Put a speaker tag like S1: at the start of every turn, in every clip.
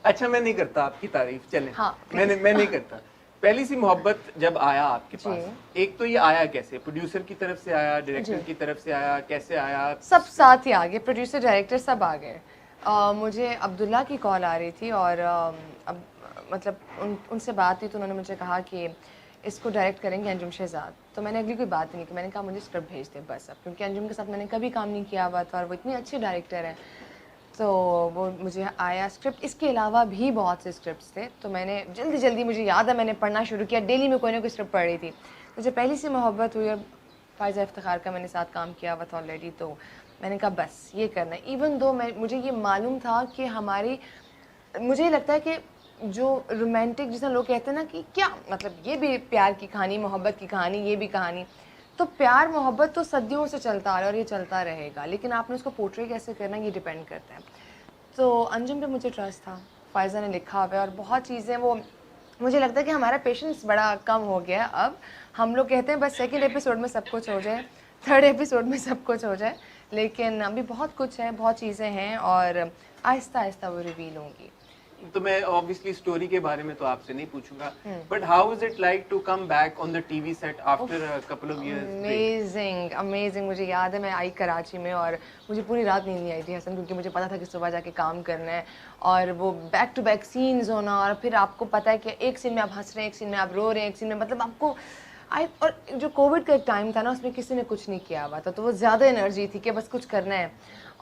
S1: अच्छा मैं नहीं करता आपकी तारीफ, चलें।
S2: हाँ,
S1: मैं नहीं करता। पहली सी मोहब्बत जब आया आपके
S2: जी।
S1: पास, एक तो ये आया कैसे? प्रोड्यूसर की तरफ से आया, डायरेक्टर
S2: जी।
S1: की तरफ से आया, कैसे आया?
S2: सब साथ ही आ गए, प्रोड्यूसर डायरेक्टर सब आ गए। मुझे अब्दुल्ला की कॉल आ रही थी और अब मतलब उनसे बात हुई तो उन्होंने मुझे कहा कि इसको डायरेक्ट करेंगे अंजुम शहजाद। तो मैंने अगली कोई बात ही नहीं की, मैंने कहा मुझे स्क्रिप्ट भेज दे बस अब, क्योंकि अंजुम के साथ मैंने कभी काम नहीं किया हुआ था और वो इतनी अच्छी डायरेक्टर है। तो वो मुझे आया स्क्रिप्ट, इसके अलावा भी बहुत से स्क्रिप्ट्स थे, तो मैंने जल्दी जल्दी, मुझे याद है मैंने पढ़ना शुरू किया, डेली में कोई ना कोई स्क्रिप्ट पढ़ रही थी। तो जब पहली सी मोहब्बत हुई और फ़ायज़ा इफ्तिखार का मैंने साथ काम किया हुआ था ऑलरेडी, तो मैंने कहा बस ये करना है। इवन दो मुझे ये मालूम था कि मुझे लगता है कि जो रोमांटिक, जिसे लोग कहते हैं ना कि क्या मतलब ये भी प्यार की कहानी, मोहब्बत की कहानी, ये भी कहानी, तो प्यार मोहब्बत तो सदियों से चलता आ रहा है और ये चलता रहेगा, लेकिन आपने उसको पोर्ट्रे कैसे करना ये डिपेंड करता है। तो अंजुम पे मुझे ट्रस्ट था, फ़ायज़ा ने लिखा हुआ है और बहुत चीज़ें वो, मुझे लगता है कि हमारा पेशेंस बड़ा कम हो गया अब। हम लोग कहते हैं बस सेकंड एपिसोड में सब कुछ हो जाए, थर्ड एपिसोड में सब कुछ हो जाए, लेकिन अभी बहुत कुछ है, बहुत चीज़ें हैं और आहिस्ता आहिस्ता वो रिवील होंगी।
S1: तो मैं ऑब्वियसली स्टोरी के बारे में तो आपसे नहीं पूछूंगा, but how is it like to come back on the TV set after a couple of years?
S2: Amazing amazing. मुझे याद है मैं आई कराची में और मुझे पूरी रात नींद नहीं आई थी हसन, क्योंकि मुझे पता था कि सुबह जाके काम करना है और वो बैक टू बैक सीन्स होना, और फिर आपको पता है कि एक सीन में आप हंस रहे हैं, एक सीन में आप रो रहे हैं, एक सीन में मतलब आपको और जो कोविड का एक टाइम था ना, उसमें किसी ने कुछ नहीं किया हुआ था, तो वो ज़्यादा एनर्जी थी कि बस कुछ करना है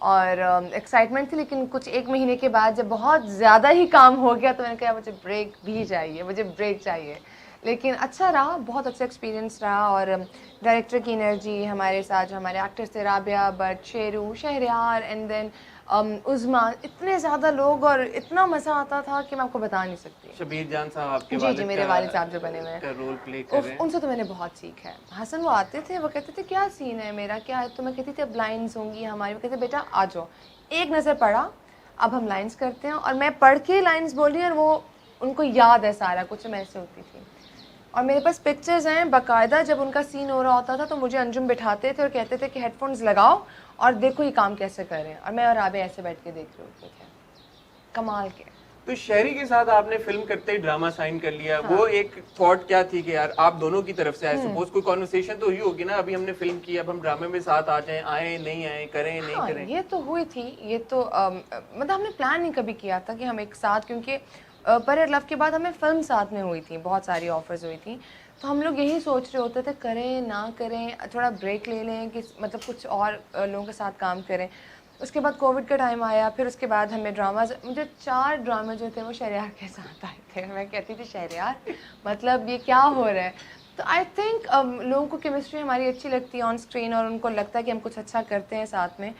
S2: और एक्साइटमेंट थी। लेकिन कुछ एक महीने के बाद जब बहुत ज़्यादा ही काम हो गया तो मैंने कहा मुझे ब्रेक भी चाहिए, मुझे ब्रेक चाहिए। लेकिन अच्छा रहा, बहुत अच्छा एक्सपीरियंस रहा और डायरेक्टर की एनर्जी हमारे साथ, जो हमारे एक्टर्स थे, राबिया बट, शेरू, शहरयार एंड देन उज़मा, इतने ज़्यादा लोग और इतना मज़ा आता था कि मैं आपको बता नहीं सकती।
S1: शबीर जान साहब आपके
S2: जी जी, मेरे वालिद साहब जो बने हुए हैं,
S1: रोल प्ले कर रहे हैं।
S2: उनसे तो मैंने बहुत सीखा है। हसन वो आते थे, वो कहते थे क्या सीन है मेरा, क्या है, तो मैं कहती थी अब लाइन्स होंगी हमारी, वो कहते बेटा आ जाओ, एक नज़र पड़ा, अब हम लाइन्स करते हैं, और मैं पढ़ के लाइन्स बोल रही हूँ और वो उनको याद है सारा कुछ, मैं ऐसे होती थी। और मेरे पास पिक्चर्स हैं बाकायदा, जब उनका सीन हो रहा होता था तो मुझे अंजुम बिठाते थे और कहते थे कि हेडफोन्स लगाओ और देखो ये काम कैसे कर रहे हैं, और मैं और आबे ऐसे बैठ के देख रहे होते थे। कमाल के।
S1: तो शहरी के साथ आपने फिल्म करते ही ड्रामा साइन कर लिया,
S2: हाँ।
S1: वो एक थॉट क्या थी कि यार आप दोनों की तरफ से आई सपोज कोई कॉन्वर्सेशन तो हुई होगी ना, अभी हमने फिल्म की, अब हम ड्रामे में साथ आ जाएं, आए नहीं आए, करें नहीं
S2: हाँ,
S1: करें?
S2: ये तो हुई थी, ये तो मतलब हमने प्लान नहीं कभी किया था कि हम एक साथ, क्योंकि पर लव के बाद हमें फिल्म साथ में हुई थी, बहुत सारी ऑफर्स हुई थी, तो हम लोग यही सोच रहे होते थे करें ना करें, थोड़ा ब्रेक ले लें कि मतलब कुछ और लोगों के साथ काम करें। उसके बाद कोविड का टाइम आया, फिर उसके बाद हमें ड्रामाज, मुझे 4 ड्रामे जो थे वो शहरयार के साथ आए थे। मैं कहती थी शहरयार मतलब ये क्या हो रहा है। तो आई थिंक लोगों को केमिस्ट्री हमारी अच्छी लगती है ऑन स्क्रीन और उनको लगता है कि हम कुछ अच्छा करते हैं साथ में।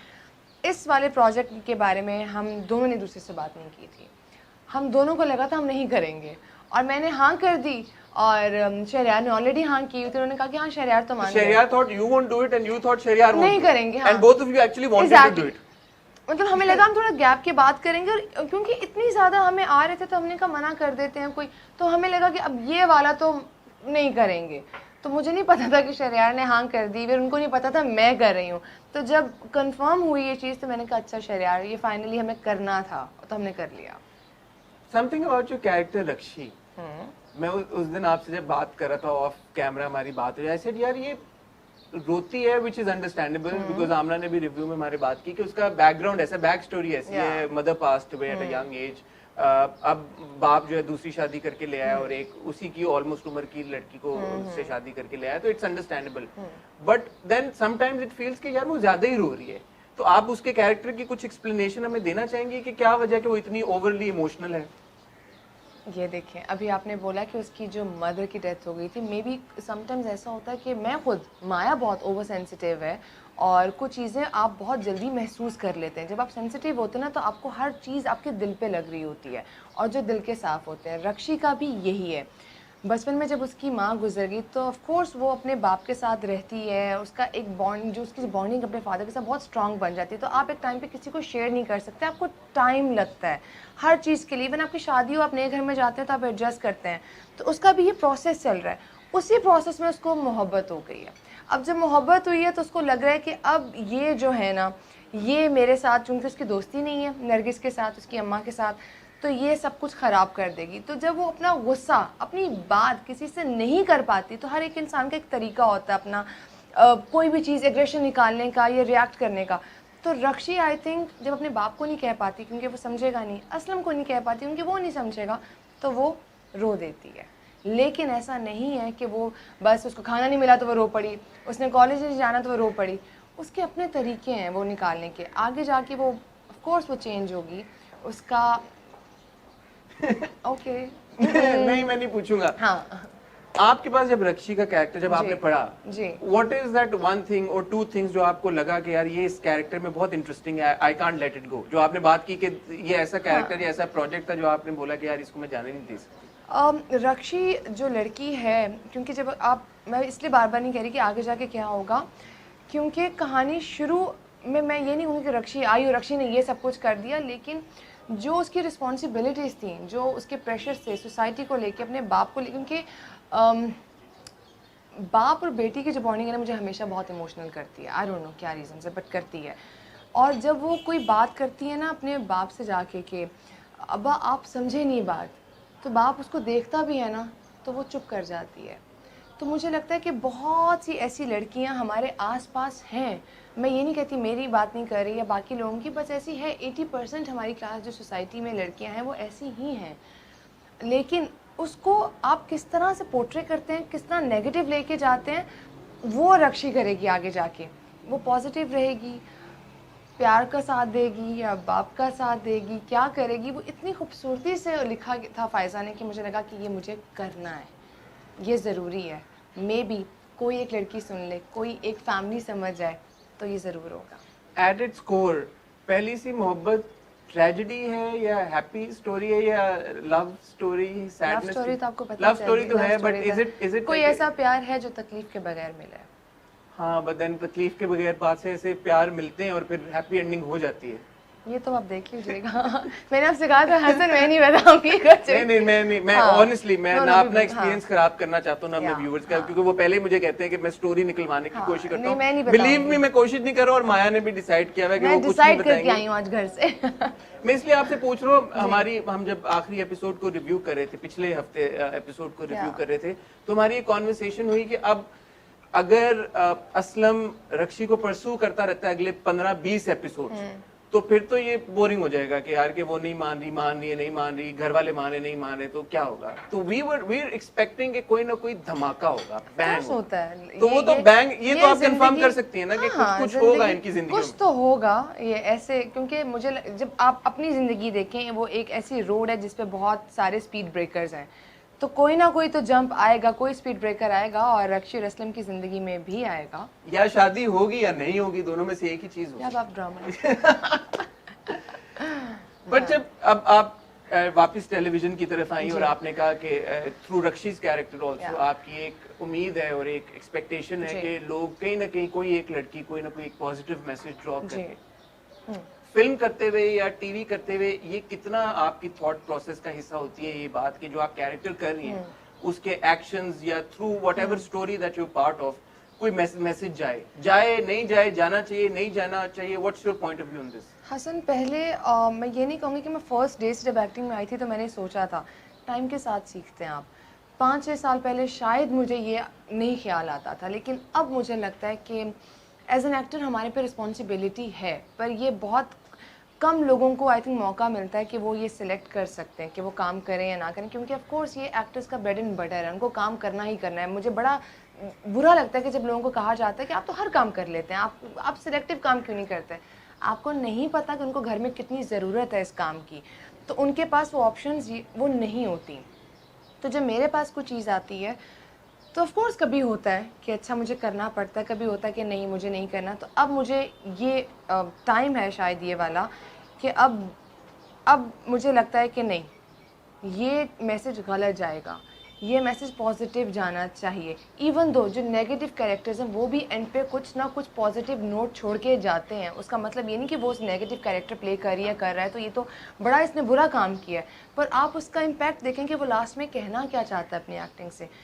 S2: इस वाले प्रोजेक्ट के बारे में हम दोनों ने दूसरे से बात नहीं की थी, हम दोनों को लगा था हम नहीं करेंगे, और मैंने हाँ कर दी और शहरयार ने ऑलरेडी हाँ की हुई थी, उन्होंने कहा कि हाँ शहरयार तो मान गए।
S1: Shahryar thought you won't do it and you thought Shahryar won't
S2: नहीं करेंगे, हाँ।
S1: And both of you actually wanted to do it.
S2: मतलब हमें लगा हम थोड़ा गैप के बात करेंगे, और क्योंकि इतनी ज़्यादा हमें आ रहे थे तो हमने कहा मना कर देते हैं कोई, तो हमें लगा कि अब ये वाला तो नहीं करेंगे। तो मुझे नहीं पता था कि शहरयार ने हाँ कर दी, फिर उनको नहीं पता था मैं कर रही हूँ। तो जब कंफर्म हुई ये चीज़ तो मैंने कहा अच्छा शहरयार ये फाइनली हमें करना था, तो हमने कर लिया।
S1: समथिंग अबाउट योर कैरेक्टर रक्षी, मैं उस दिन आपसे जब बात कर रहा था ऑफ कैमरा, हमारी बात हुई, आई सेड यार ये रोती है विच इज अंडरस्टैंडेबल, बिकॉज आमना ने भी रिव्यू में हमारे बात की कि उसका बैकग्राउंड ऐसा, बैक स्टोरी ऐसी है, mother passed away at a young age, अब बाप जो है दूसरी शादी करके ले आया और एक उसी की ऑलमोस्ट उम्र की लड़की को उससे शादी करके ले आया, तो it's understandable, but then sometimes it feels कि यार वो ज्यादा ही रो रही है। तो आप उसके कैरेक्टर की कुछ एक्सप्लेनेशन हमें देना चाहेंगे कि क्या वजह कि वो इतनी ओवरली इमोशनल है?
S2: ये देखें, अभी आपने बोला कि उसकी जो मदर की डेथ हो गई थी, मे बी समटाइम्स ऐसा होता है कि मैं खुद, माया बहुत ओवर सेंसिटिव है और कुछ चीज़ें आप बहुत जल्दी महसूस कर लेते हैं। जब आप सेंसिटिव होते हैं ना तो आपको हर चीज़ आपके दिल पे लग रही होती है, और जो दिल के साफ़ होते हैं, रक्षी का भी यही है। बचपन में जब उसकी माँ गुजर गई तो ऑफ कोर्स वो अपने बाप के साथ रहती है, उसका एक बॉन्ड, जो उसकी बॉन्डिंग अपने फादर के साथ बहुत स्ट्रांग बन जाती है। तो आप एक टाइम पे किसी को शेयर नहीं कर सकते, आपको टाइम लगता है हर चीज़ के लिए। इवन आपकी शादी हो, आप नए घर में जाते हैं तो आप एडजस्ट करते हैं, तो उसका भी ये प्रोसेस चल रहा है। उसी प्रोसेस में उसको मोहब्बत हो गई है। अब जब मोहब्बत हुई है तो उसको लग रहा है कि अब ये जो है ना, ये मेरे साथ, चूँकि उसकी दोस्ती नहीं है नरगिस के साथ, उसकी अम्मा के साथ, तो ये सब कुछ ख़राब कर देगी। तो जब वो अपना गुस्सा, अपनी बात किसी से नहीं कर पाती, तो हर एक इंसान का एक तरीका होता है अपना कोई भी चीज़ एग्रेशन निकालने का या रिएक्ट करने का। तो रक्षी आई थिंक जब अपने बाप को नहीं कह पाती क्योंकि वो समझेगा नहीं, असलम को नहीं कह पाती क्योंकि वो नहीं समझेगा, तो वो रो देती है। लेकिन ऐसा नहीं है कि वो बस उसको खाना नहीं मिला तो वो रो पड़ी, उसने कॉलेज नहीं जाना तो वो रो पड़ी। उसके अपने तरीके हैं वो निकालने के। आगे जाके वो ऑफ कोर्स वो चेंज होगी उसका। ओके
S1: नहीं, मैं नहीं पूछूंगा।
S2: हाँ
S1: आपके पास जब रक्षी का कैरेक्टर जब आपने पढ़ा,
S2: जी,
S1: what is that one thing और टू थिंग्स जो आपको लगा कि यार ये इस कैरेक्टर में बहुत इंटरेस्टिंग है, I can't let it go, जो आपने बात की कि ये ऐसा कैरेक्टर या ऐसा प्रोजेक्ट था जो आपने बोला कि यार इसको मैं जाने नहीं दे सकती?
S2: रक्षी जो लड़की है, क्योंकि जब आप, मैं इसलिए बार बार नहीं कह रही कि आगे जाके क्या होगा, क्योंकि कहानी शुरू में मैं ये नहीं कहूँगी कि रक्षी आई और रक्षी ने ये सब कुछ कर दिया, लेकिन जो उसकी रिस्पॉन्सिबिलिटीज़ थी, जो उसके प्रेशर थे सोसाइटी को लेके, अपने बाप को लेके, क्योंकि बाप और बेटी की जो बॉन्डिंग है ना, मुझे हमेशा बहुत इमोशनल करती है। आई डोंट नो क्या रीज़न से, बट करती है। और जब वो कोई बात करती है ना अपने बाप से जाके कि अब्बा आप समझे नहीं बात, तो बाप उसको देखता भी है ना तो वो चुप कर जाती है। तो मुझे लगता है कि बहुत सी ऐसी लड़कियां हमारे आसपास हैं। मैं ये नहीं कहती मेरी बात नहीं कर रही या बाकी लोगों की, बस ऐसी है। 80% हमारी क्लास जो सोसाइटी में लड़कियां हैं वो ऐसी ही हैं। लेकिन उसको आप किस तरह से पोर्ट्रे करते हैं, किस तरह नेगेटिव लेके जाते हैं, वो रक्षी करेगी आगे जाके। वो पॉजिटिव रहेगी, प्यार का साथ देगी या बाप का साथ देगी, क्या करेगी, वो इतनी खूबसूरती से लिखा था फायजा ने कि मुझे लगा कि ये मुझे करना है, ये ज़रूरी है। मे बी कोई एक लड़की सुन ले, कोई एक फैमिली समझ जाए, तो ये ज़रूर होगा।
S1: एट इट्स कोर पहली सी मोहब्बत ट्रेजेडी है या हैप्पी स्टोरी है या love story, sadness?
S2: Love story तो आपको पता
S1: लव स्टोरी तो है, बट इज इट
S2: कोई ऐसा प्यार है जो तकलीफ के बगैर मिले?
S1: हाँ, बट देन तकलीफ के बगैर बात से ऐसे प्यार मिलते हैं और फिर हैप्पी एंडिंग हो जाती है।
S2: ये तो आप देख लीजिएगा। मैंने आपसे कहा था हसन, मैं नहीं बताऊंगी कुछ।
S1: नहीं, मैं ऑनेस्टली मैं ना अपना एक्सपीरियंस खराब करना चाहता हूँ ना अपने व्यूअर्स का, क्योंकि वो पहले ही मुझे कहते हैं कि मैं स्टोरी निकलवाने की कोशिश करता हूँ। बिलीव मी, मैं कोशिश नहीं कर रहा, और माया ने भी डिसाइड किया है कि वो कुछ नहीं बताएंगे।
S2: करके आई हूँ आज घर से।
S1: मैं इसलिए आपसे पूछ रहा हूँ, हम जब आखिरी एपिसोड को रिव्यू कर रहे थे, पिछले हफ्ते एपिसोड को रिव्यू कर रहे थे, तो हमारी एक कॉन्वर्सेशन हुई कि अब अगर असलम रक्षी को परसू करता रहता है अगले 15-20 एपिसोड, तो फिर तो ये बोरिंग हो जाएगा कि यार कि वो नहीं मान रही है, नहीं मान रही, घर वाले माने नहीं माने, तो क्या होगा? तो वी वर एक्सपेक्टिंग कि कोई ना कोई धमाका होगा, बैंग
S2: होता है।
S1: तो वो तो बैंग, ये तो आप कंफर्म कर सकती है ना कि कुछ होगा इनकी जिंदगी में।
S2: कुछ तो होगा ये ऐसे, क्योंकि मुझे जब आप अपनी जिंदगी देखें, वो एक ऐसी रोड है जिसपे बहुत सारे स्पीड ब्रेकर्स हैं, तो कोई ना कोई तो जंप आएगा, कोई स्पीड ब्रेकर आएगा, और रक्षी और असलम की जिंदगी में भी आएगा।
S1: या शादी होगी या नहीं होगी, दोनों में से एक ही चीज होगी।
S2: अब आप ड्रामा
S1: बट जब अब आप वापस टेलीविजन की तरफ आई और आपने कहा कि थ्रू रक्षीज कैरेक्टर ऑल्सो आपकी एक उम्मीद है और एक एक्सपेक्टेशन है कि लोग कहीं ना कहीं कोई एक लड़की कोई ना कोई एक पॉजिटिव मैसेज ड्रॉप करे। फिल्म करते हुए या टीवी करते हुए ये कितना आपकी थॉट प्रोसेस का हिस्सा होती है ये बात कि जो आप कैरेक्टर कर रही हैं उसके एक्शंस या through whatever story that you part of कोई मैसेज जाए नहीं जाए, जाना चाहिए नहीं जाना चाहिए, what's your point of view on this?
S2: Hasan, पहले मैं ये नहीं कहूँगी कि मैं फर्स्ट डे से जब एक्टिंग में आई थी तो मैंने सोचा था, टाइम के साथ सीखते हैं आप। 5-6 साल पहले शायद मुझे ये नहीं ख्याल आता था, लेकिन अब मुझे लगता है कि एज एन एक्टर हमारे पे रिस्पॉन्सिबिलिटी है, पर ये बहुत कम लोगों को आई थिंक मौका मिलता है कि वो ये सिलेक्ट कर सकते हैं कि वो काम करें या ना करें, क्योंकि ऑफ कोर्स ये एक्टर्स का ब्रेड एंड बटर है, उनको काम करना ही करना है। मुझे बड़ा बुरा लगता है कि जब लोगों को कहा जाता है कि आप तो हर काम कर लेते हैं, आप सिलेक्टिव काम क्यों नहीं करते? आपको नहीं पता कि उनको घर में कितनी ज़रूरत है इस काम की, तो उनके पास वो ऑप्शंस वो नहीं होती। तो जब मेरे पास कोई चीज़ आती है तो ऑफ कोर्स कभी होता है कि अच्छा मुझे करना पड़ता है, कभी होता है कि नहीं मुझे नहीं करना। तो अब मुझे ये टाइम है शायद ये वाला कि अब मुझे लगता है कि नहीं, ये मैसेज गलत जाएगा, ये मैसेज पॉजिटिव जाना चाहिए। इवन दो जो नेगेटिव कैरेक्टर्स हैं वो भी एंड पे कुछ ना कुछ पॉजिटिव नोट छोड़ के जाते हैं। उसका मतलब ये नहीं कि वो उस नेगेटिव कैरेक्टर प्ले कर रहा है तो ये तो बड़ा इसने बुरा काम किया है, पर आप उसका इम्पैक्ट देखें कि वो लास्ट में कहना क्या चाहता है अपनी एक्टिंग से।